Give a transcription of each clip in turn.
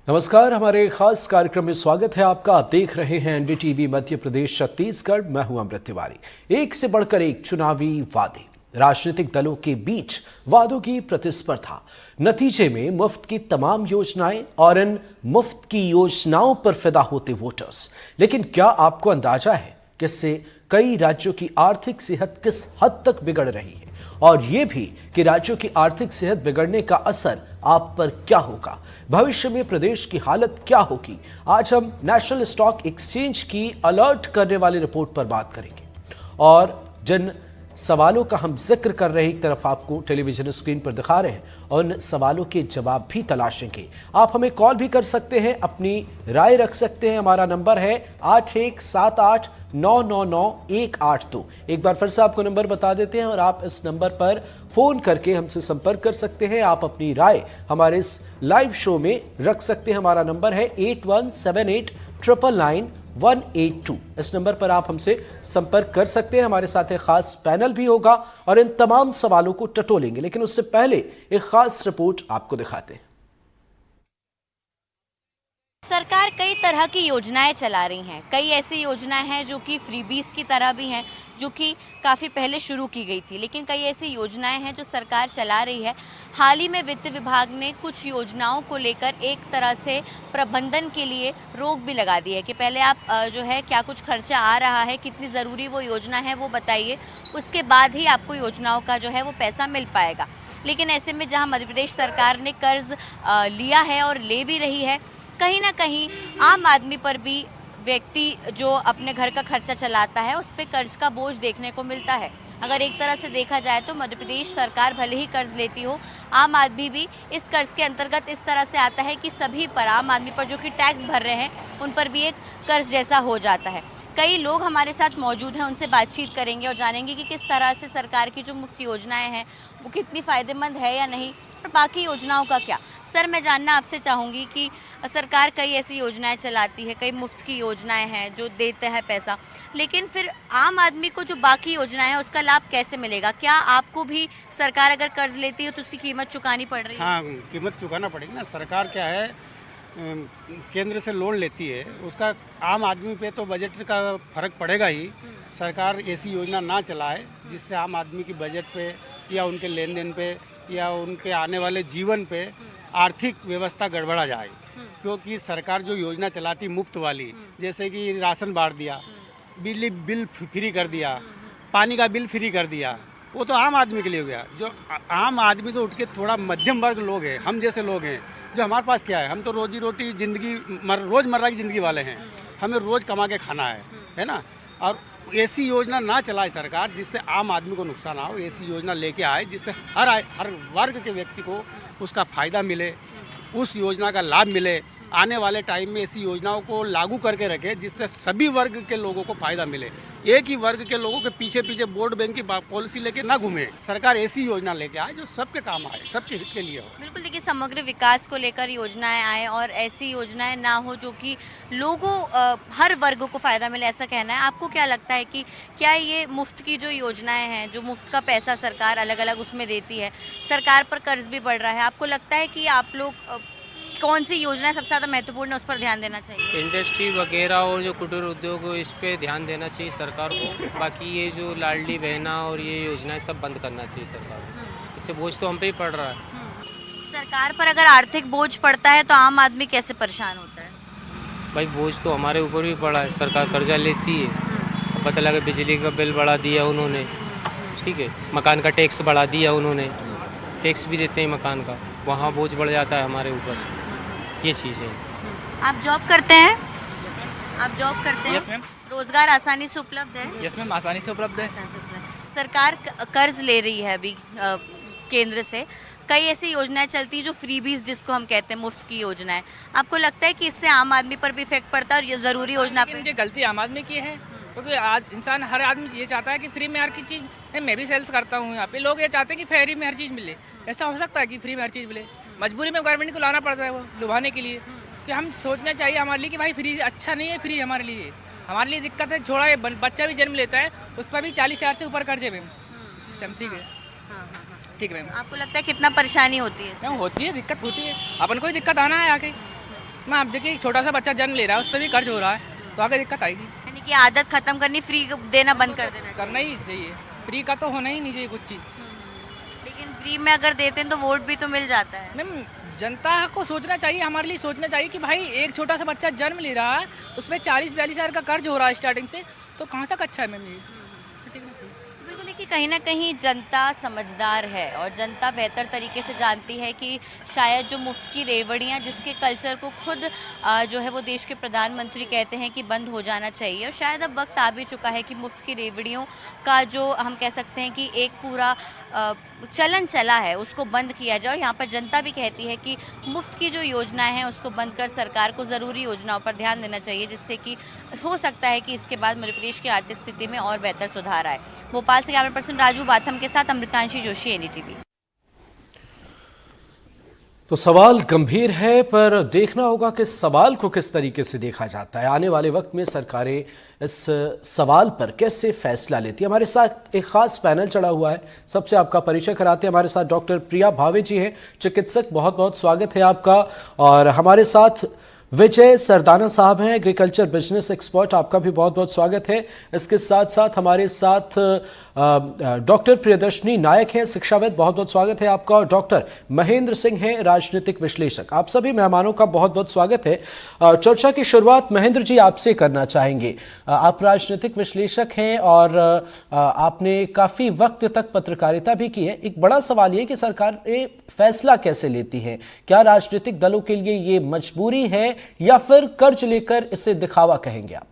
नमस्कार, हमारे खास कार्यक्रम में स्वागत है आपका। आप देख रहे हैं एनडीटीवी मध्य प्रदेश छत्तीसगढ़। मैं हूं अमृत तिवारी। एक से बढ़कर एक चुनावी वादे, राजनीतिक दलों के बीच वादों की प्रतिस्पर्धा, नतीजे में मुफ्त की तमाम योजनाएं और इन मुफ्त की योजनाओं पर फिदा होते वोटर्स। लेकिन क्या आपको अंदाजा है कि इससे कई राज्यों की आर्थिक सेहत किस हद तक बिगड़ रही है, और यह भी कि राज्यों की आर्थिक सेहत बिगड़ने का असर आप पर क्या होगा, भविष्य में प्रदेश की हालत क्या होगी। आज हम नेशनल स्टॉक एक्सचेंज की अलर्ट करने वाली रिपोर्ट पर बात करेंगे और जिन सवालों का हम जिक्र कर रहे हैं, एक तरफ आपको टेलीविजन स्क्रीन पर दिखा रहे हैं, और उन सवालों के जवाब भी तलाशेंगे। आप हमें कॉल भी कर सकते हैं, अपनी राय रख सकते हैं। हमारा नंबर है 8178999182। एक बार फिर से आपको नंबर बता देते हैं और आप इस नंबर पर फोन करके हमसे संपर्क कर सकते हैं। आप अपनी राय हमारे इस लाइव शो में रख सकते हैं। हमारा नंबर है 8178999182। इस नंबर पर आप हमसे संपर्क कर सकते हैं। हमारे साथ एक खास पैनल भी होगा और इन तमाम सवालों को टटोलेंगे, लेकिन उससे पहले एक खास रिपोर्ट आपको दिखाते हैं। सरकार कई तरह की योजनाएं चला रही हैं। कई ऐसी योजनाएं हैं जो कि फ्रीबीज की तरह भी हैं, जो कि काफ़ी पहले शुरू की गई थी, लेकिन कई ऐसी योजनाएं हैं जो सरकार चला रही है। हाल ही में वित्त विभाग ने कुछ योजनाओं को लेकर एक तरह से प्रबंधन के लिए रोक भी लगा दी है कि पहले आप जो है क्या कुछ खर्चा आ रहा है, कितनी ज़रूरी वो योजना है वो बताइए, उसके बाद ही आपको योजनाओं का जो है वो पैसा मिल पाएगा। लेकिन ऐसे में जहाँ मध्य प्रदेश सरकार ने कर्ज लिया है और ले भी रही है, कहीं ना कहीं आम आदमी पर भी, व्यक्ति जो अपने घर का खर्चा चलाता है, उस पर कर्ज का बोझ देखने को मिलता है। अगर एक तरह से देखा जाए तो मध्य प्रदेश सरकार भले ही कर्ज लेती हो, आम आदमी भी इस कर्ज के अंतर्गत इस तरह से आता है कि सभी पर, आम आदमी पर जो कि टैक्स भर रहे हैं उन पर भी एक कर्ज जैसा हो जाता है। कई लोग हमारे साथ मौजूद हैं, उनसे बातचीत करेंगे और जानेंगे कि किस तरह से सरकार की जो मुफ्त योजनाएं हैं वो कितनी फ़ायदेमंद है या नहीं, और बाकी योजनाओं का क्या। सर, मैं जानना आपसे चाहूँगी कि सरकार कई ऐसी योजनाएं चलाती है, कई मुफ्त की योजनाएं हैं जो देते हैं पैसा, लेकिन फिर आम आदमी को जो बाकी योजनाएं हैं उसका लाभ कैसे मिलेगा? क्या आपको भी सरकार अगर कर्ज लेती है तो उसकी कीमत चुकानी पड़ रही है? हाँ, कीमत चुकाना पड़ेगी ना। सरकार क्या है, केंद्र से लोन लेती है, उसका आम आदमी पे तो बजट का फर्क पड़ेगा ही। सरकार ऐसी योजना ना चलाए जिससे आम आदमी की बजट पे या उनके लेन देन पे या उनके आने वाले जीवन पे आर्थिक व्यवस्था गड़बड़ा जाए। क्योंकि सरकार जो योजना चलाती मुफ्त वाली, जैसे कि राशन बांट दिया, बिजली बिल फ्री कर दिया, पानी का बिल फ्री कर दिया, वो तो आम आदमी के लिए हो गया। जो आम आदमी से उठ के थोड़ा मध्यम वर्ग लोग हैं, हम जैसे लोग हैं, जो हमारे पास क्या है, हम तो रोजी रोटी ज़िंदगी रोज़मर्रा की ज़िंदगी वाले हैं, हमें रोज़ कमा के खाना है ना। और ऐसी योजना ना चलाए सरकार जिससे आम आदमी को नुकसान हो। ऐसी योजना लेके आए जिससे हर वर्ग के व्यक्ति को उसका फ़ायदा मिले, उस योजना का लाभ मिले। आने वाले टाइम में ऐसी योजनाओं को लागू करके रखे जिससे सभी वर्ग के लोगों को फ़ायदा मिले। एक ही वर्ग के लोगों के पीछे पीछे वोट बैंक की पॉलिसी लेके ना घूमे। सरकार ऐसी योजना लेके आए जो सबके काम आए, सबके हित के लिए हो। बिल्कुल, देखिए, समग्र विकास को लेकर योजनाएं आए और ऐसी योजनाएं ना हो जो कि लोगों, हर वर्ग को फ़ायदा मिले, ऐसा कहना है। आपको क्या लगता है कि क्या ये मुफ्त की जो योजनाएं हैं, जो मुफ्त का पैसा सरकार अलग अलग उसमें देती है, सरकार पर कर्ज भी बढ़ रहा है, आपको लगता है कि आप लोग कौन सी योजना सबसे ज़्यादा महत्वपूर्ण है, उस पर ध्यान देना चाहिए? इंडस्ट्री वगैरह और जो कुटीर उद्योग हो, इस पे ध्यान देना चाहिए सरकार को। बाकी ये जो लाडली बहना और ये योजनाएं सब बंद करना चाहिए सरकार को। इससे बोझ तो हम पे ही पड़ रहा है। सरकार पर अगर आर्थिक बोझ पड़ता है तो आम आदमी कैसे परेशान होता है? भाई, बोझ तो हमारे ऊपर भी पड़ा है। सरकार कर्जा लेती है, अब पता लगा बिजली का बिल बढ़ा दिया उन्होंने, ठीक है, मकान का टैक्स बढ़ा दिया उन्होंने, टैक्स भी देते हैं मकान का, वहाँ बोझ बढ़ जाता है हमारे ऊपर। ये चीज़ है। आप जॉब करते हैं? आप जॉब करते हैं? Yes ma'am. रोजगार आसानी से उपलब्ध है? यस मैम, आसानी से उपलब्ध है। सरकार कर्ज ले रही है अभी केंद्र से। कई ऐसी योजनाएं चलती है जो फ्रीबीज जिसको हम कहते हैं, मुफ्त की योजनाएं। आपको लगता है कि इससे आम आदमी पर भी इफेक्ट पड़ता है और ये ज़रूरी योजना पे? ये गलती आम आदमी की है, क्योंकि आज इंसान, हर आदमी ये चाहता है कि फ्री में हर की चीज़, मैं भी सेल्स करता हूँ यहाँ पे, लोग ये चाहते हैं कि फ्री में हर चीज़ मिले। ऐसा हो सकता है कि फ्री में हर चीज़ मिले? मजबूरी में गवर्नमेंट को लाना पड़ता है वो लुभाने के लिए। कि हम सोचना चाहिए हमारे लिए कि भाई फ्री अच्छा नहीं है, फ्री हमारे लिए दिक्कत है। छोड़ा ये बच्चा भी जन्म लेता है, उस पर भी 40,000 से ऊपर कर्जे मैम इस टाइम। ठीक है, ठीक है मैम। आपको लगता है कितना परेशानी होती है? मैम होती है, दिक्कत होती है, अपन को ही दिक्कत आना है आके। मैं आप देखिए, एक छोटा सा बच्चा जन्म ले रहा है, उस पर भी कर्ज हो रहा है, तो आगे दिक्कत आएगी। यानी कि आदत खत्म करनी, फ्री देना बंद कर देना चाहिए। करना ही चाहिए, फ्री का तो होना ही नहीं चाहिए कुछ चीज़। लेकिन फ्री में अगर देते हैं तो वोट भी तो मिल जाता है। मैम, जनता को सोचना चाहिए, हमारे लिए सोचना चाहिए कि भाई एक छोटा सा बच्चा जन्म ले रहा है, उसमें 40-42 हज़ार का कर्ज हो रहा है स्टार्टिंग से, तो कहाँ तक अच्छा है मैम ये? टिकना चाहिए। बिल्कुल, देखिए कहीं ना कहीं जनता समझदार है और जनता बेहतर तरीके से जानती है कि शायद जो मुफ्त की रेवड़ियाँ, जिसके कल्चर को खुद जो है वो देश के प्रधानमंत्री कहते हैं कि बंद हो जाना चाहिए, और शायद अब वक्त आ भी चुका है कि मुफ्त की रेवड़ियों का जो हम कह सकते हैं कि एक पूरा चलन चला है उसको बंद किया जाए। यहाँ पर जनता भी कहती है कि मुफ्त की जो योजनाएं हैं उसको बंद कर सरकार को ज़रूरी योजनाओं पर ध्यान देना चाहिए, जिससे कि हो सकता है कि इसके बाद मध्य प्रदेश की आर्थिक स्थिति में और बेहतर सुधार आए। भोपाल से कैमरा पर्सन राजू बाथम के साथ अमृतांशी जोशी, एनडीटीवी। तो सवाल गंभीर है, पर देखना होगा कि सवाल को किस तरीके से देखा जाता है। आने वाले वक्त में सरकारें इस सवाल पर कैसे फैसला लेती है। हमारे साथ एक खास पैनल चढ़ा हुआ है, सबसे आपका परिचय कराते हैं। हमारे साथ डॉक्टर प्रिया भावे जी हैं, चिकित्सक, बहुत बहुत स्वागत है आपका। और हमारे साथ विजय सरदाना साहब हैं, एग्रीकल्चर बिजनेस एक्सपर्ट, आपका भी बहुत बहुत स्वागत है। इसके साथ साथ हमारे साथ डॉक्टर प्रियदर्शनी नायक हैं, शिक्षाविद, बहुत बहुत स्वागत है आपका। और डॉक्टर महेंद्र सिंह हैं, राजनीतिक विश्लेषक। आप सभी मेहमानों का बहुत बहुत स्वागत है। चर्चा की शुरुआत महेंद्र जी आपसे करना चाहेंगे। आप राजनीतिक विश्लेषक हैं और आपने काफ़ी वक्त तक पत्रकारिता भी की है। एक बड़ा सवाल ये कि सरकारें फैसला कैसे लेती हैं? क्या राजनीतिक दलों के लिए ये मजबूरी है या फिर कर्ज लेकर इसे दिखावा कहेंगे आप?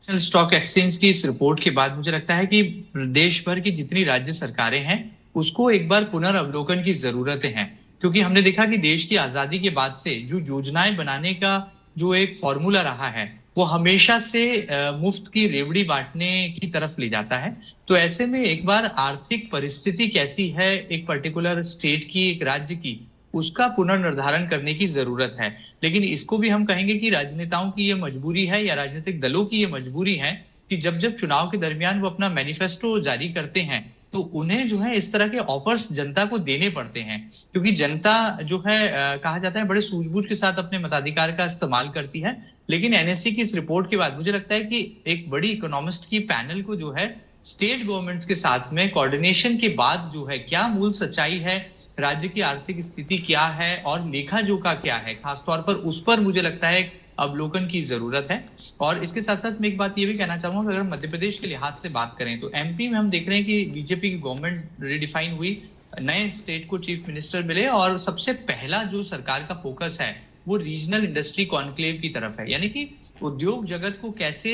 स्टॉक एक्सचेंज की इस रिपोर्ट के बाद मुझे लगता है कि देश भर की जितनी राज्य सरकारें हैं उसको एक बार पुनर्वलोकन की जरूरत है, क्योंकि हमने देखा कि देश की आजादी के बाद से जो योजनाएं बनाने का जो एक फॉर्मूला रहा है वो हमेशा से मुफ्त की रेवड़ी बांटने की तरफ ले जाता है। तो ऐसे में एक बार आर्थिक परिस्थिति कैसी है एक पर्टिकुलर स्टेट की, एक राज्य की, उसका पुनर्निर्धारण करने की जरूरत है। लेकिन इसको भी हम कहेंगे कि राजनेताओं की ये मजबूरी है या राजनीतिक दलों की ये मजबूरी है कि जब जब चुनाव के दरमियान वो अपना मैनिफेस्टो जारी करते हैं तो उन्हें जो है इस तरह के ऑफर्स जनता को देने पड़ते हैं, क्योंकि जनता जो है कहा जाता है बड़े सूझबूझ के साथ अपने मताधिकार का इस्तेमाल करती है। लेकिन एनएससी की इस रिपोर्ट के बाद मुझे लगता है कि एक बड़ी इकोनॉमिस्ट की पैनल को जो है स्टेट गवर्नमेंट्स के साथ में कोऑर्डिनेशन के बाद जो है क्या मूल सच्चाई है, राज्य की आर्थिक स्थिति क्या है और लेखा जोखा क्या है, खासतौर पर उस पर मुझे लगता है अवलोकन की जरूरत है। और इसके साथ साथ मैं एक बात ये भी कहना चाहूंगा कि अगर मध्य प्रदेश के लिहाज से बात करें तो एमपी में हम देख रहे हैं कि बीजेपी की गवर्नमेंट रिडिफाइन हुई, नए स्टेट को चीफ मिनिस्टर मिले और सबसे पहला जो सरकार का फोकस है वो रीजनल इंडस्ट्री कॉन्क्लेव की तरफ है, यानी कि उद्योग जगत को कैसे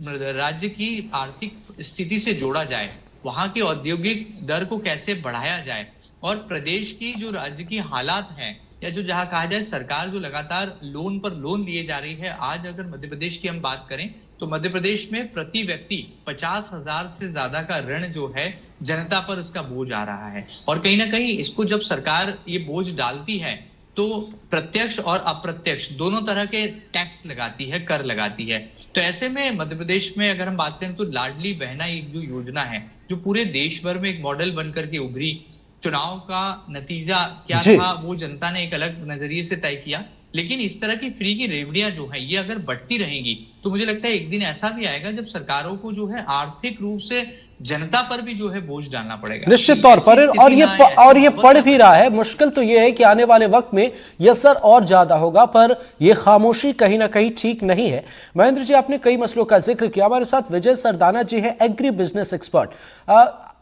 राज्य की आर्थिक स्थिति से जोड़ा जाए, वहां की औद्योगिक दर को कैसे बढ़ाया जाए और प्रदेश की जो राज्य की हालात हैं या जो जहां कहा जाए सरकार जो लगातार लोन पर लोन लिए जा रही है। आज अगर मध्य प्रदेश की हम बात करें तो मध्य प्रदेश में प्रति व्यक्ति 50,000 से ज्यादा का ऋण जो है जनता पर उसका बोझ आ रहा है। और कहीं ना कहीं इसको जब सरकार ये बोझ डालती है तो प्रत्यक्ष और अप्रत्यक्ष दोनों तरह के टैक्स लगाती है, कर लगाती है। तो ऐसे में मध्य प्रदेश में अगर हम बात करें तो लाडली बहना एक जो योजना है जो पूरे देश भर में एक मॉडल बनकर के उभरी, चुनाव का नतीजा क्या था वो जनता ने एक अलग नजरिए से तय किया। लेकिन इस तरह की फ्री की रेवड़ियां जो है ये अगर बढ़ती रहेंगी तो मुझे लगता है एक दिन ऐसा भी आएगा जब सरकारों को जो है आर्थिक रूप से जनता पर भी जो है बोझ डालना पड़ेगा, निश्चित तौर पर। और ये पड़ भी रहा है। मुश्किल तो ये है कि आने वाले वक्त में ये असर और ज्यादा होगा, पर ये खामोशी कहीं ना कहीं ठीक नहीं है। महेंद्र जी, आपने कई मसलों का जिक्र किया। हमारे साथ विजय सरदाना जी है, agri business expert.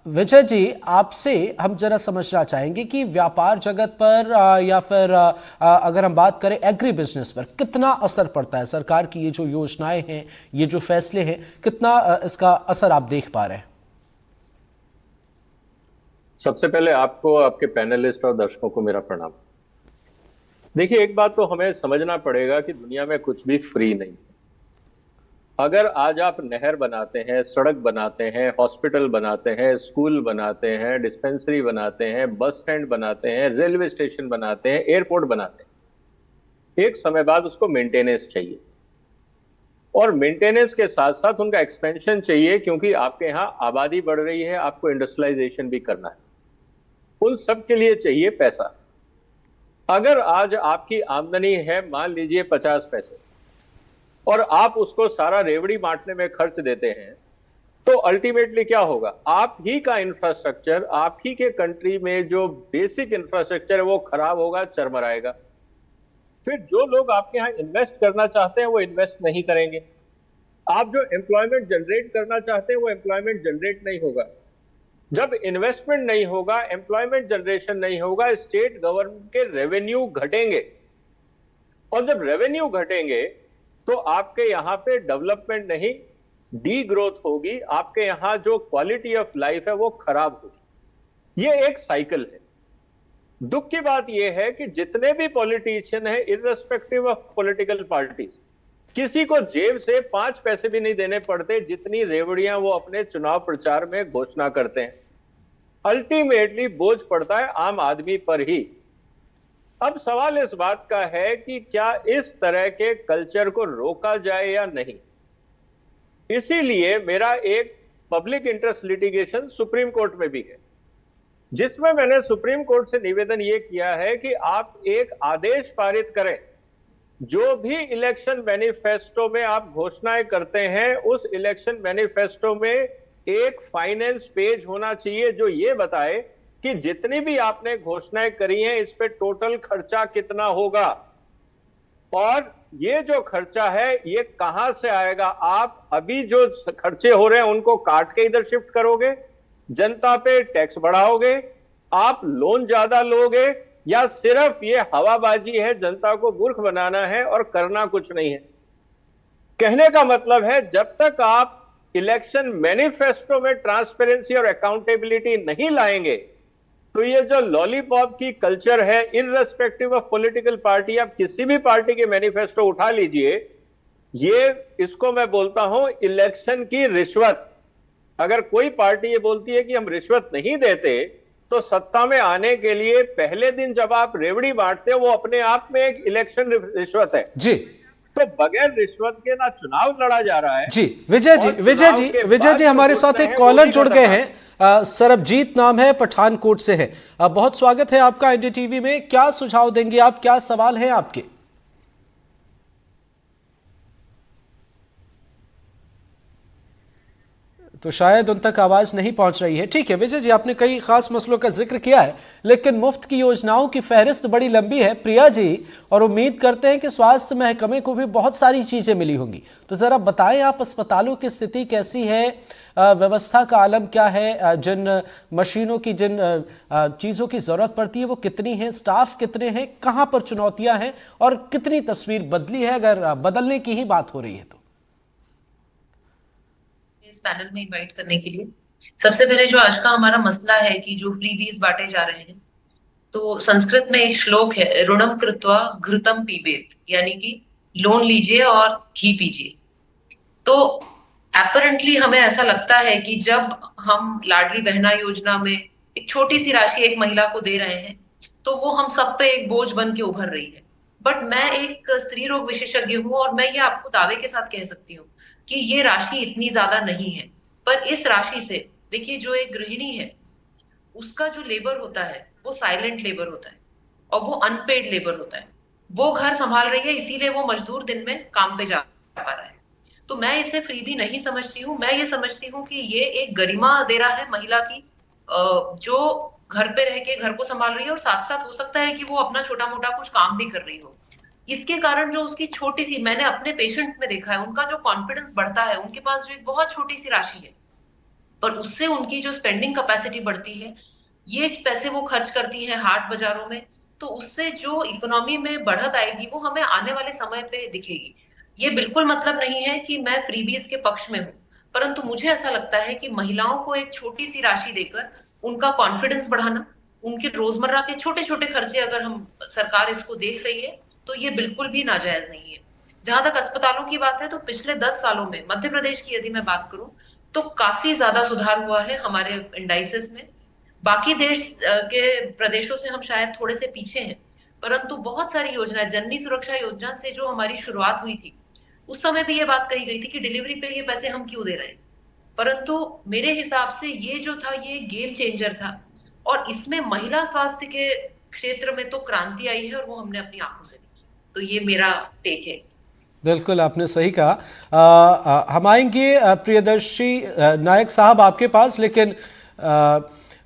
Vijay ji, आपसे हम जरा समझना चाहेंगे कि व्यापार जगत पर या फिर अगर हम बात करें एग्री बिजनेस पर कितना असर पड़ता है सरकार की ये जो योजनाएं हैं, ये जो फैसले हैं, कितना इसका असर आप देख पा रहे हैं? सबसे पहले आपको, आपके पैनलिस्ट और दर्शकों को मेरा प्रणाम। देखिए, एक बात तो हमें समझना पड़ेगा कि दुनिया में कुछ भी फ्री नहीं है। अगर आज आप नहर बनाते हैं, सड़क बनाते हैं, हॉस्पिटल बनाते हैं, स्कूल बनाते हैं, डिस्पेंसरी बनाते हैं, बस स्टैंड बनाते हैं, रेलवे स्टेशन बनाते हैं, एयरपोर्ट बनाते हैं, एक समय बाद उसको मेंटेनेंस चाहिए और मेंटेनेंस के साथ साथ उनका एक्सपेंशन चाहिए, क्योंकि आपके यहाँ आबादी बढ़ रही है, आपको इंडस्ट्रियलाइजेशन भी करना है। उन सब के लिए चाहिए पैसा। अगर आज आपकी आमदनी है मान लीजिए 50 पैसे और आप उसको सारा रेवड़ी बांटने में खर्च देते हैं, तो अल्टीमेटली क्या होगा? आप ही का इंफ्रास्ट्रक्चर, आप ही के कंट्री में जो बेसिक इंफ्रास्ट्रक्चर है वो खराब होगा, चरमराएगा। फिर जो लोग आपके यहां इन्वेस्ट करना चाहते हैं वो इन्वेस्ट नहीं करेंगे। आप जो एम्प्लॉयमेंट जनरेट करना चाहते हैं वो एम्प्लॉयमेंट जनरेट नहीं होगा। जब इन्वेस्टमेंट नहीं होगा, एम्प्लॉयमेंट जनरेशन नहीं होगा, स्टेट गवर्नमेंट के रेवेन्यू घटेंगे, और जब रेवेन्यू घटेंगे तो आपके यहां पे डेवलपमेंट नहीं, डी ग्रोथ होगी। आपके यहां जो क्वालिटी ऑफ लाइफ है वो खराब होगी। ये एक साइकिल है। दुख की बात यह है कि जितने भी पॉलिटिशियन हैं, इररेस्पेक्टिव ऑफ पॉलिटिकल पार्टीज, किसी को जेब से 5 पैसे भी नहीं देने पड़ते जितनी रेवड़ियां वो अपने चुनाव प्रचार में घोषणा करते हैं। अल्टीमेटली बोझ पड़ता है आम आदमी पर ही। अब सवाल इस बात का है कि क्या इस तरह के कल्चर को रोका जाए या नहीं। इसीलिए मेरा एक public interest litigation supreme court में भी है, जिसमें मैंने सुप्रीम कोर्ट से निवेदन यह किया है कि आप एक आदेश पारित करें, जो भी इलेक्शन मैनिफेस्टो में आप घोषणाएं करते हैं उस इलेक्शन मैनिफेस्टो में एक फाइनेंस पेज होना चाहिए जो ये बताए कि जितनी भी आपने घोषणाएं करी हैं इस पे टोटल खर्चा कितना होगा, और ये जो खर्चा है ये कहां से आएगा। आप अभी जो खर्चे हो रहे हैं उनको काट के इधर शिफ्ट करोगे, जनता पे टैक्स बढ़ाओगे, आप लोन ज्यादा लोगे, या सिर्फ ये हवाबाजी है, जनता को मूर्ख बनाना है और करना कुछ नहीं है। कहने का मतलब है जब तक आप इलेक्शन मैनिफेस्टो में ट्रांसपेरेंसी और अकाउंटेबिलिटी नहीं लाएंगे तो ये जो लॉलीपॉप की कल्चर है, इररेस्पेक्टिव ऑफ पॉलिटिकल पार्टी, आप किसी भी पार्टी के मैनिफेस्टो उठा लीजिए, ये इसको मैं बोलता हूं इलेक्शन की रिश्वत। अगर कोई पार्टी ये बोलती है कि हम रिश्वत नहीं देते, तो सत्ता में आने के लिए पहले दिन जब आप रेवड़ी बांटते हो वो अपने आप में एक इलेक्शन रिश्वत है जी। तो बगैर रिश्वत के ना चुनाव लड़ा जा रहा है। जी विजय जी हमारे साथ एक कॉलर जुड़ गए हैं, सरबजीत नाम है, पठानकोट से है। बहुत स्वागत है आपका एनडीटीवी में। क्या सुझाव देंगे आप, क्या सवाल है आपके? तो शायद उन तक आवाज नहीं पहुंच रही है। ठीक है विजय जी, आपने कई खास मसलों का जिक्र किया है, लेकिन मुफ्त की योजनाओं की फहरिस्त बड़ी लंबी है प्रिया जी, और उम्मीद करते हैं कि स्वास्थ्य महकमे को भी बहुत सारी चीजें मिली होंगी। तो जरा बताएं आप, अस्पतालों की स्थिति कैसी है, व्यवस्था का आलम क्या है, जिन मशीनों की, जिन चीजों की जरूरत पड़ती है वो कितनी है, स्टाफ कितने हैं, कहां पर चुनौतियां हैं और कितनी तस्वीर बदली है, अगर बदलने की ही बात हो रही है तो। पैनल में इनवाइट करने के लिए। सबसे पहले जो आज का हमारा मसला है कि जो फ्रीबीज बांटे जा रहे हैं, तो संस्कृत में एक श्लोक है, ऋणम कृत्वा घृतम पीबेत, यानी कि लोन लीजिए और घी पीजिए। तो एपरेंटली हमें ऐसा लगता है कि जब हम लाडली बहना योजना में एक छोटी सी राशि एक महिला को दे रहे हैं तो वो हम सब पे एक बोझ बन के उभर रही है। बट मैं एक स्त्री रोग विशेषज्ञ हूँ और मैं ये आपको दावे के साथ कह सकती हूँ कि ये राशि इतनी ज्यादा नहीं है। पर इस राशि से देखिए, जो एक गृहिणी है उसका जो लेबर होता है वो साइलेंट लेबर होता है और वो अनपेड लेबर होता है। वो घर संभाल रही है, इसीलिए वो मजदूर दिन में काम पे जा पा रहा है। तो मैं इसे फ्रीबी नहीं समझती हूँ। मैं ये समझती हूँ कि ये एक गरिमा दे रहा है महिला की, जो घर पे रह के घर को संभाल रही है और साथ साथ हो सकता है कि वो अपना छोटा मोटा कुछ काम भी कर रही हो। इसके कारण जो उसकी छोटी सी, मैंने अपने पेशेंट्स में देखा है, उनका जो कॉन्फिडेंस बढ़ता है, उनके पास जो एक बहुत छोटी सी राशि है पर उससे उनकी जो स्पेंडिंग कैपेसिटी बढ़ती है, ये पैसे वो खर्च करती हैं हाट बाजारों में, तो उससे जो इकोनॉमी में बढ़त आएगी वो हमें आने वाले समय पे दिखेगी। ये बिल्कुल मतलब नहीं है कि मैं फ्रीबीज के पक्ष में हूँ, परंतु मुझे ऐसा लगता है कि महिलाओं को एक छोटी सी राशि देकर उनका कॉन्फिडेंस बढ़ाना, उनके रोजमर्रा के छोटे छोटे खर्चे अगर हम सरकार इसको देख रही है तो ये बिल्कुल भी नाजायज नहीं है। जहां तक अस्पतालों की बात है, तो पिछले 10 सालों में मध्य प्रदेश की यदि मैं बात करूं तो काफी ज्यादा सुधार हुआ है हमारे इंडाइसिस में। बाकी देश के प्रदेशों से हम शायद थोड़े से पीछे हैं, परंतु बहुत सारी योजनाएं, जननी सुरक्षा योजना से जो हमारी शुरुआत हुई थी उस समय भी ये बात कही गई थी कि डिलीवरी पे ये पैसे हम क्यों दे रहे हैं, परंतु मेरे हिसाब से ये जो था ये गेम चेंजर था और इसमें महिला स्वास्थ्य के क्षेत्र में तो क्रांति आई है और वो हमने अपनी आंखों से देखी। तो ये मेरा टेक है। बिल्कुल आपने सही कहा। हम आएंगे प्रियदर्शी नायक साहब आपके पास, लेकिन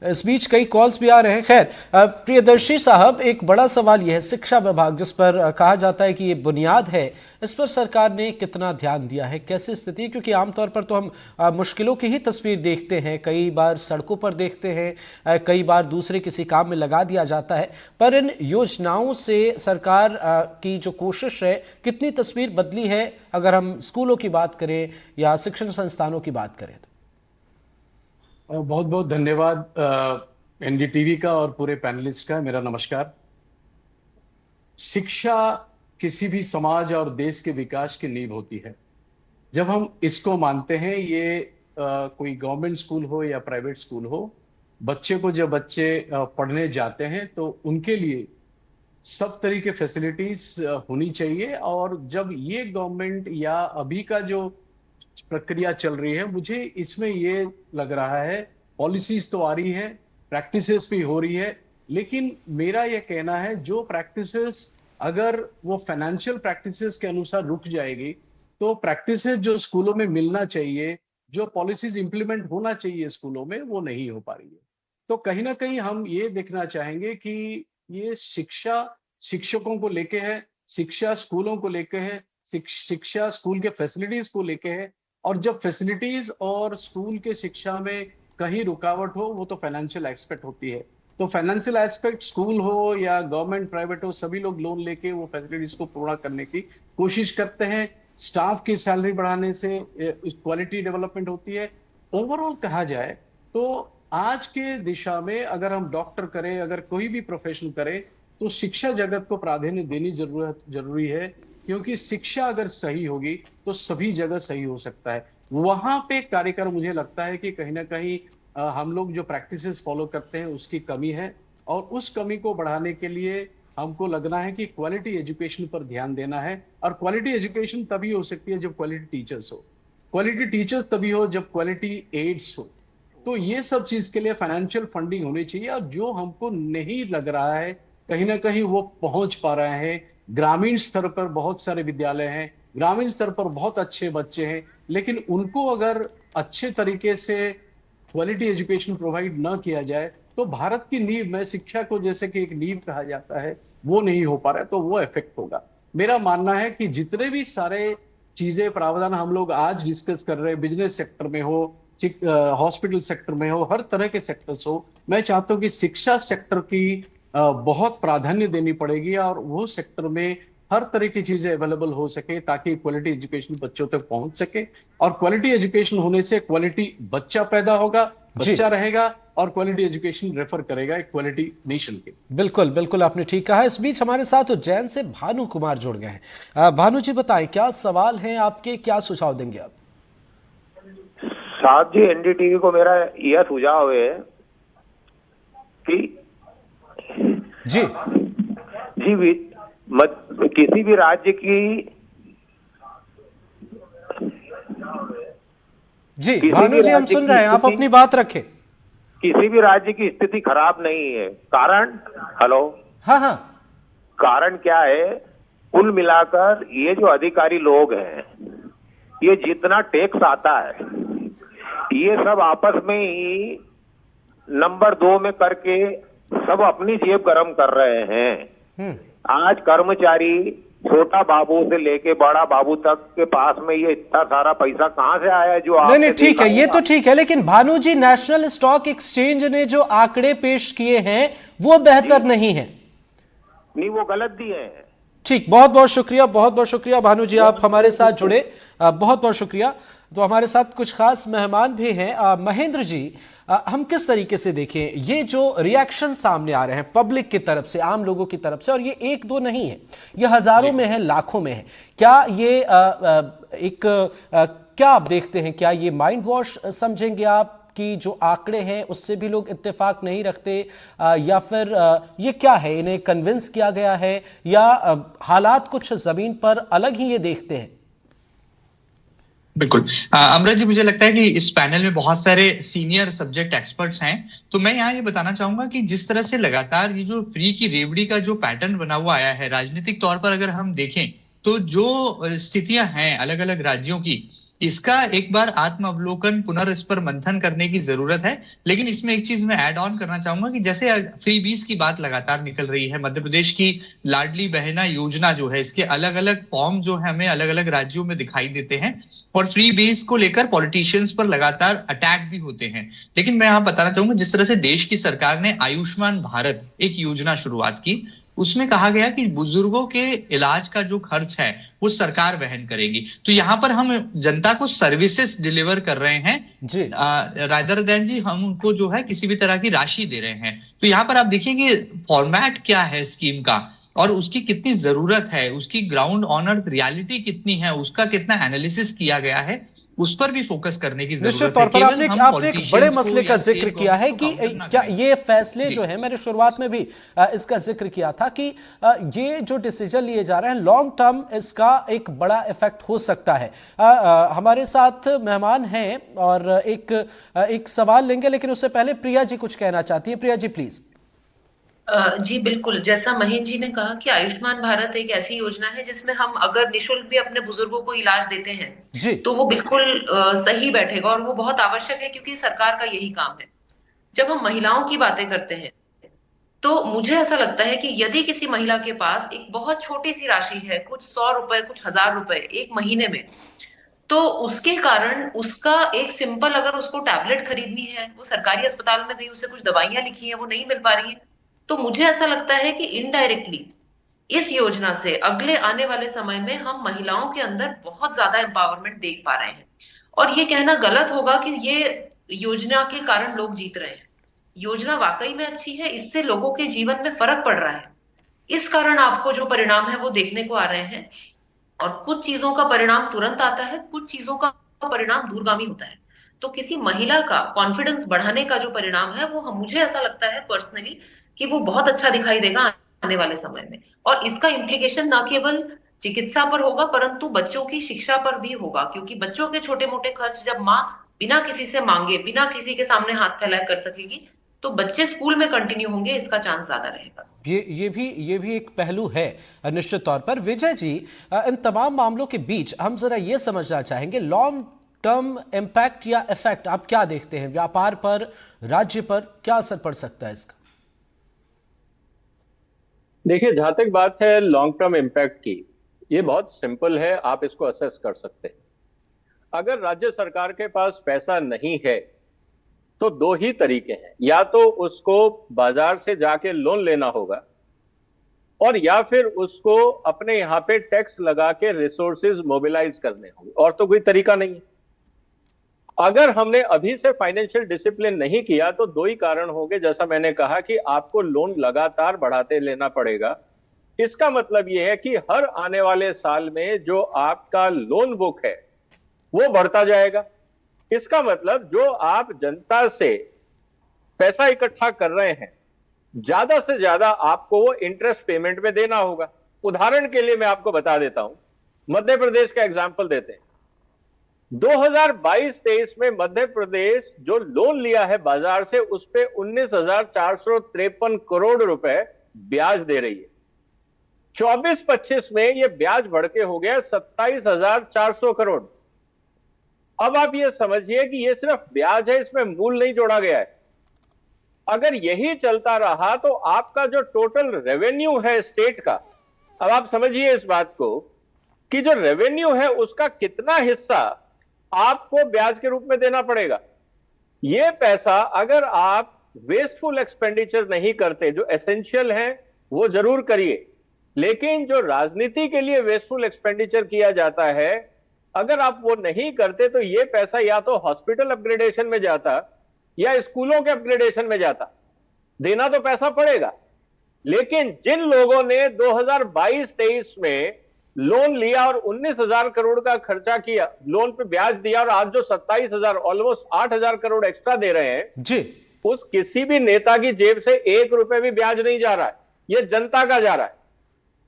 इस बीच कई कॉल्स भी आ रहे हैं। खैर प्रियदर्शी साहब, एक बड़ा सवाल यह है, शिक्षा विभाग जिस पर कहा जाता है कि ये बुनियाद है, इस पर सरकार ने कितना ध्यान दिया है, कैसी स्थिति है? क्योंकि आमतौर पर तो हम मुश्किलों की ही तस्वीर देखते हैं, कई बार सड़कों पर देखते हैं, कई बार दूसरे किसी काम में लगा दिया जाता है, पर इन योजनाओं से सरकार की जो कोशिश है, कितनी तस्वीर बदली है अगर हम स्कूलों की बात करें या शिक्षण संस्थानों की बात करें? बहुत बहुत धन्यवाद एनडीटीवी का और पूरे पैनलिस्ट का। मेरा नमस्कार। शिक्षा किसी भी समाज और देश के विकास की नींव होती है। जब हम इसको मानते हैं, ये कोई गवर्नमेंट स्कूल हो या प्राइवेट स्कूल हो, बच्चे को जब बच्चे पढ़ने जाते हैं तो उनके लिए सब तरह के फैसिलिटीज होनी चाहिए। और जब ये गवर्नमेंट या अभी का जो प्रक्रिया चल रही है, मुझे इसमें ये लग रहा है, पॉलिसीज तो आ रही है, प्रैक्टिसेस भी हो रही है, लेकिन मेरा ये कहना है जो प्रैक्टिसेस अगर वो फाइनेंशियल प्रैक्टिसेस के अनुसार रुक जाएगी, तो प्रैक्टिसेस जो स्कूलों में मिलना चाहिए, जो पॉलिसीज इंप्लीमेंट होना चाहिए स्कूलों में, वो नहीं हो पा रही है। तो कहीं ना कहीं हम ये देखना चाहेंगे कि ये शिक्षा शिक्षकों को लेके है, शिक्षा स्कूलों को लेके है, शिक्षा स्कूल के फैसिलिटीज को लेके है। और जब फैसिलिटीज और स्कूल के शिक्षा में कहीं रुकावट हो, वो तो फाइनेंशियल एस्पेक्ट होती है। तो फाइनेंशियल एस्पेक्ट स्कूल हो या गवर्नमेंट प्राइवेट हो, सभी लोग लोन लेके वो फैसिलिटीज को पूरा करने की कोशिश करते हैं। स्टाफ की सैलरी बढ़ाने से क्वालिटी डेवलपमेंट होती है। ओवरऑल कहा जाए तो आज के दिशा में अगर हम डॉक्टर करें, अगर कोई भी प्रोफेशन करें, तो शिक्षा जगत को प्राधान्य देनी जरूरी है, क्योंकि शिक्षा अगर सही होगी तो सभी जगह सही हो सकता है। वहां पे कार्यकर मुझे लगता है कि कहीं ना कहीं हम लोग जो प्रैक्टिसेस फॉलो करते हैं उसकी कमी है, और उस कमी को बढ़ाने के लिए हमको लगना है कि क्वालिटी एजुकेशन पर ध्यान देना है। और क्वालिटी एजुकेशन तभी हो सकती है जब क्वालिटी टीचर्स हो, क्वालिटी टीचर्स तभी हो जब क्वालिटी एड्स हो। तो ये सब चीज के लिए फाइनेंशियल फंडिंग होनी चाहिए, और जो हमको नहीं लग रहा है कहीं ना कहीं वो पहुंच पा रहे हैं। ग्रामीण स्तर पर बहुत सारे विद्यालय हैं, ग्रामीण स्तर पर बहुत अच्छे बच्चे हैं, लेकिन उनको अगर अच्छे तरीके से क्वालिटी एजुकेशन प्रोवाइड ना किया जाए तो भारत की नींव में शिक्षा को जैसे कि एक नींव कहा जाता है, वो नहीं हो पा रहा है, तो वो इफेक्ट होगा। मेरा मानना है कि जितने भी सारे चीजें प्रावधान हम लोग आज डिस्कस कर रहे हैं, बिजनेस सेक्टर में हो, हॉस्पिटल सेक्टर में हो, हर तरह के सेक्टर्स हो, मैं चाहता हूं कि शिक्षा सेक्टर की बहुत प्राधान्य देनी पड़ेगी, और वो सेक्टर में हर तरह की चीजें अवेलेबल हो सके ताकि क्वालिटी एजुकेशन बच्चों तक पहुंच सके। और क्वालिटी एजुकेशन होने से क्वालिटी बच्चा पैदा होगा, बच्चा रहेगा, और क्वालिटी एजुकेशन रेफर करेगा एक क्वालिटी नेशन के। बिल्कुल बिल्कुल आपने ठीक कहा। इस बीच हमारे साथ उज्जैन से भानु कुमार जुड़ गए हैं। भानु जी बताएं, क्या सवाल हैं आपके, क्या सुझाव देंगे आप? साहब जी, एनडीटीवी को मेरा यह सुझाव है कि जी किसी भी राज्य की भानु जी हम सुन रहे हैं, आप अपनी बात रखें। किसी भी राज्य की स्थिति खराब नहीं है। कारण, हेलो, हाँ, कारण क्या है? कुल मिलाकर ये जो अधिकारी लोग हैं, ये जितना टैक्स आता है, ये सब आपस में ही नंबर 2 में करके सब अपनी जेब गरम कर रहे हैं। आज कर्मचारी छोटा बाबू से लेके बड़ा बाबू तक के पास में ये इतना सारा पैसा कहां से आया है? जो नहीं ठीक है, ये तो ठीक है, लेकिन भानु जी नेशनल स्टॉक एक्सचेंज ने जो आंकड़े पेश किए हैं वो बेहतर नहीं है। नहीं, वो गलत दिए हैं। ठीक, बहुत बहुत शुक्रिया भानु जी, आप हमारे साथ जुड़े, बहुत बहुत शुक्रिया। तो हमारे साथ कुछ खास मेहमान भी हैं। महेंद्र जी, हम किस तरीके से देखें ये जो रिएक्शन सामने आ रहे हैं पब्लिक की तरफ से, आम लोगों की तरफ से, और ये एक दो नहीं है, ये हजारों में है, लाखों में है, क्या ये क्या आप देखते हैं, क्या ये माइंड वॉश समझेंगे आप कि जो आंकड़े हैं उससे भी लोग इत्तेफाक नहीं रखते, या फिर ये क्या है, इन्हें कन्विंस किया गया है, या हालात कुछ जमीन पर अलग ही ये देखते हैं? बिल्कुल। अमृत जी, मुझे लगता है कि इस पैनल में बहुत सारे सीनियर सब्जेक्ट एक्सपर्ट्स हैं, तो मैं यहाँ ये बताना चाहूंगा कि जिस तरह से लगातार ये जो फ्री की रेवड़ी का जो पैटर्न बना हुआ आया है, राजनीतिक तौर पर अगर हम देखें तो जो स्थितियां हैं अलग अलग राज्यों की, इसका एक बार आत्म अवलोकन पुनर् इस पर मंथन करने की जरूरत है। लेकिन इसमें एक चीज मैं ऐड ऑन करना चाहूंगा कि जैसे फ्री बीस की बात लगातार निकल रही है, मध्य प्रदेश की लाडली बहना योजना जो है, इसके अलग अलग फॉर्म जो है हमें अलग अलग राज्यों में दिखाई देते हैं और फ्री बीस को लेकर पॉलिटिशियंस पर लगातार अटैक भी होते हैं। लेकिन मैं यहाँ बताना चाहूंगा, जिस तरह से देश की सरकार ने आयुष्मान भारत एक योजना शुरुआत की, उसमें कहा गया कि बुजुर्गों के इलाज का जो खर्च है वो सरकार वहन करेगी। तो यहाँ पर हम जनता को सर्विसेज डिलीवर कर रहे हैं जी, रादर देन जी हम उनको जो है किसी भी तरह की राशि दे रहे हैं। तो यहाँ पर आप देखिए कि फॉर्मेट क्या है स्कीम का और उसकी कितनी जरूरत है, उसकी ग्राउंड ऑन अर्थ रियलिटी कितनी है, उसका कितना एनालिसिस किया गया है, उस पर भी फोकस करने की जरूरत है। निश्चित तौर पर आपने एक बड़े मसले का जिक्र किया है कि क्या ये फैसले जो है, मैंने शुरुआत में भी इसका जिक्र किया था कि ये जो डिसीजन लिए जा रहे हैं लॉन्ग टर्म इसका एक बड़ा इफेक्ट हो सकता है। हमारे साथ मेहमान हैं और एक सवाल लेंगे, लेकिन उससे पहले प्रिया जी कुछ कहना चाहती है। प्रिया जी प्लीज। जी बिल्कुल, जैसा महेंद्र जी ने कहा कि आयुष्मान भारत एक ऐसी योजना है जिसमें हम अगर निशुल्क भी अपने बुजुर्गों को इलाज देते हैं जी, तो वो बिल्कुल सही बैठेगा और वो बहुत आवश्यक है क्योंकि सरकार का यही काम है। जब हम महिलाओं की बातें करते हैं तो मुझे ऐसा लगता है कि यदि किसी महिला के पास एक बहुत छोटी सी राशि है, कुछ 100 रुपए, कुछ 1000 रुपए एक महीने में, तो उसके कारण उसका एक सिंपल अगर उसको टैबलेट खरीदनी है, वो सरकारी अस्पताल में गई, उसे कुछ दवाइयां लिखी हैं, वो नहीं मिल पा रही हैं, तो मुझे ऐसा लगता है कि इनडायरेक्टली इस योजना से अगले आने वाले समय में हम महिलाओं के अंदर बहुत ज्यादा एम्पावरमेंट देख पा रहे हैं। और ये कहना गलत होगा कि ये योजना के कारण लोग जीत रहे हैं। योजना वाकई में अच्छी है, इससे लोगों के जीवन में फर्क पड़ रहा है, इस कारण आपको जो परिणाम है वो देखने को आ रहे हैं। और कुछ चीजों का परिणाम तुरंत आता है, कुछ चीजों का परिणाम दूरगामी होता है। तो किसी महिला का कॉन्फिडेंस बढ़ाने का जो परिणाम है वो मुझे ऐसा लगता है पर्सनली कि वो बहुत अच्छा दिखाई देगा आने वाले समय में। और इसका इम्प्लीकेशन न केवल चिकित्सा पर होगा परंतु बच्चों की शिक्षा पर भी होगा, क्योंकि बच्चों के छोटे मोटे खर्च जब माँ बिना किसी से मांगे, बिना किसी के सामने हाथ फैलाए कर सकेगी तो बच्चे स्कूल में कंटिन्यू होंगे, इसका चांस ज्यादा रहेगा। ये भी एक पहलू है निश्चित तौर पर। विजय जी, इन तमाम मामलों के बीच हम जरा ये समझना चाहेंगे लॉन्ग टर्म इम्पैक्ट या इफेक्ट आप क्या देखते हैं, व्यापार पर, राज्य पर क्या असर पड़ सकता है इसका? देखिए, जहां तक बात है लॉन्ग टर्म इम्पैक्ट की, ये बहुत सिंपल है, आप इसको असेस कर सकते हैं। अगर राज्य सरकार के पास पैसा नहीं है तो दो ही तरीके हैं, या तो उसको बाजार से जाके लोन लेना होगा और या फिर उसको अपने यहां पे टैक्स लगा के रिसोर्सेज मोबिलाइज करने होंगे, और तो कोई तरीका नहीं है। अगर हमने अभी से फाइनेंशियल डिसिप्लिन नहीं किया तो दो ही कारण होंगे, जैसा मैंने कहा कि आपको लोन लगातार बढ़ाते लेना पड़ेगा। इसका मतलब यह है कि हर आने वाले साल में जो आपका लोन बुक है वो बढ़ता जाएगा। इसका मतलब जो आप जनता से पैसा इकट्ठा कर रहे हैं, ज्यादा से ज्यादा आपको वो इंटरेस्ट पेमेंट में देना होगा। उदाहरण के लिए मैं आपको बता देता हूं, मध्य प्रदेश का एग्जांपल देते हैं। 2022-23 में मध्य प्रदेश जो लोन लिया है बाजार से, उस पे 19,453 करोड़ रुपए ब्याज दे रही है। 24-25 में यह ब्याज बढ़ के हो गया 27,400 करोड़। अब आप ये समझिए कि ये सिर्फ ब्याज है, इसमें मूल नहीं जोड़ा गया है। अगर यही चलता रहा तो आपका जो टोटल रेवेन्यू है स्टेट का, अब आप समझिए इस बात को कि जो रेवेन्यू है उसका कितना हिस्सा आपको ब्याज के रूप में देना पड़ेगा। यह पैसा अगर आप वेस्टफुल एक्सपेंडिचर नहीं करते, जो एसेंशियल है वो जरूर करिए, लेकिन जो राजनीति के लिए वेस्टफुल एक्सपेंडिचर किया जाता है, अगर आप वो नहीं करते तो ये पैसा या तो हॉस्पिटल अपग्रेडेशन में जाता या स्कूलों के अपग्रेडेशन में जाता। देना तो पैसा पड़ेगा, लेकिन जिन लोगों ने 2022-23 में लोन लिया और 19,000 करोड़ का खर्चा किया, लोन पे ब्याज दिया, और आज जो 27,000 ऑलमोस्ट 8,000 करोड़ एक्स्ट्रा दे रहे हैं जी, उस किसी भी नेता की जेब से 1 रुपए भी ब्याज नहीं जा रहा है, यह जनता का जा रहा है।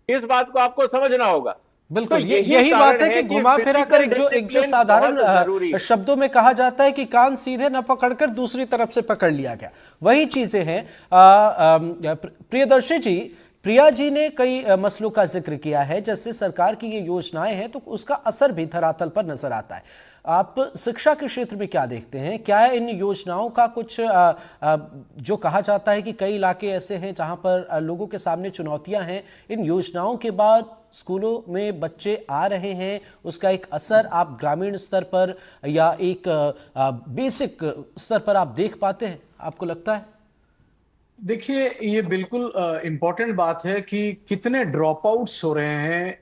इस बात को आपको समझना होगा। बिल्कुल, तो यही कारण बात है कि घुमा फिरा कर एक जो discipline साधारण बहुत जरूरी है। शब्दों में कहा जाता है कि कान सीधे न पकड़कर दूसरी तरफ से पकड़ लिया गया, वही चीजें हैं। प्रियदर्शी जी, प्रिया जी ने कई मसलों का जिक्र किया है, जैसे सरकार की ये योजनाएं हैं तो उसका असर भी धरातल पर नजर आता है। आप शिक्षा के क्षेत्र में क्या देखते हैं? क्या इन योजनाओं का कुछ जो कहा जाता है कि कई इलाके ऐसे हैं जहां पर लोगों के सामने चुनौतियां हैं, इन योजनाओं के बाद स्कूलों में बच्चे आ रहे हैं, उसका एक असर आप ग्रामीण स्तर पर या एक बेसिक स्तर पर आप देख पाते हैं, आपको लगता है? देखिए, ये बिल्कुल इम्पोर्टेंट बात है कि कितने ड्रॉप आउट्स हो रहे हैं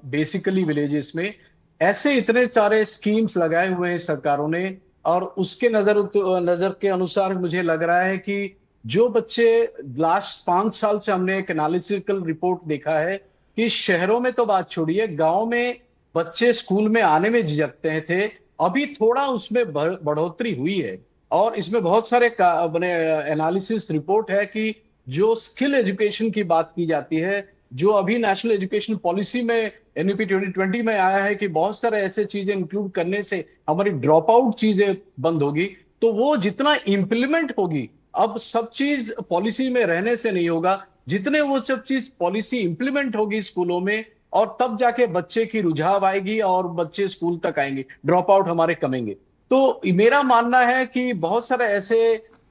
बेसिकली विलेजेस में। ऐसे इतने सारे स्कीम्स लगाए हुए हैं सरकारों ने, और उसके नजर के अनुसार मुझे लग रहा है कि जो बच्चे लास्ट 5 साल से हमने एक एनालिटिकल रिपोर्ट देखा है कि शहरों में तो बात छोड़िए, गांव में बच्चे स्कूल में आने में झिझकते थे, अभी थोड़ा उसमें बढ़ोतरी हुई है। और इसमें बहुत सारे एनालिसिस रिपोर्ट है कि जो स्किल एजुकेशन की बात की जाती है, जो अभी नेशनल एजुकेशन पॉलिसी में एनईपी 2020 में आया है कि बहुत सारे ऐसे चीजें इंक्लूड करने से हमारी ड्रॉप आउट चीजें बंद होगी, तो वो जितना इंप्लीमेंट होगी, अब सब चीज पॉलिसी में रहने से नहीं होगा, जितने वो सब चीज पॉलिसी इंप्लीमेंट होगी स्कूलों में, और तब जाके बच्चे की रुझाव आएगी और बच्चे स्कूल तक आएंगे, ड्रॉप आउट हमारे कमेंगे। तो मेरा मानना है कि बहुत सारे ऐसे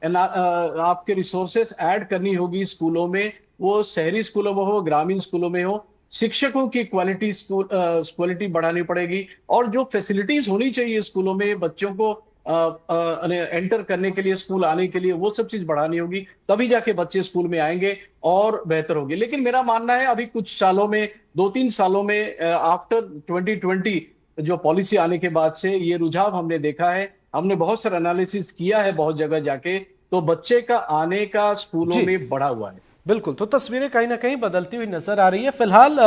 आपके रिसोर्सेस ऐड करनी होगी स्कूलों में, वो शहरी स्कूलों में हो, ग्रामीण स्कूलों में हो। शिक्षकों की क्वालिटी बढ़ानी पड़ेगी, और जो फैसिलिटीज होनी चाहिए स्कूलों में बच्चों को एंटर करने के लिए, स्कूल आने के लिए, वो सब चीज बढ़ानी होगी, तभी जाके बच्चे स्कूल में आएंगे और बेहतर होगी। लेकिन मेरा मानना है अभी कुछ सालों में, 2-3 सालों में, आफ्टर 2020 जो पॉलिसी आने के बाद से ये रुझाव हमने देखा है, हमने बहुत सारा एनालिसिस किया है बहुत जगह जाके, तो बच्चे का आने का स्कूलों में बढ़ा हुआ है। बिल्कुल, तो तस्वीरें कहीं ना कहीं बदलती हुई नजर आ रही है। फिलहाल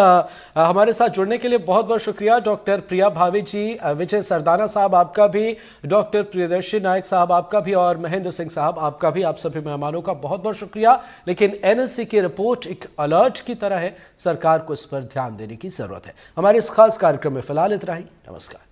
हमारे साथ जुड़ने के लिए बहुत बहुत शुक्रिया डॉक्टर प्रिया भावे जी, विजय सरदाना साहब आपका भी, डॉक्टर प्रियदर्शी नायक साहब आपका भी, और महेंद्र सिंह साहब आपका भी। आप सभी मेहमानों का बहुत बहुत शुक्रिया। लेकिन एनएससी की रिपोर्ट एक अलर्ट की तरह है, सरकार को इस पर ध्यान देने की जरूरत है। हमारे इस खास कार्यक्रम में फिलहाल इतना ही। नमस्कार।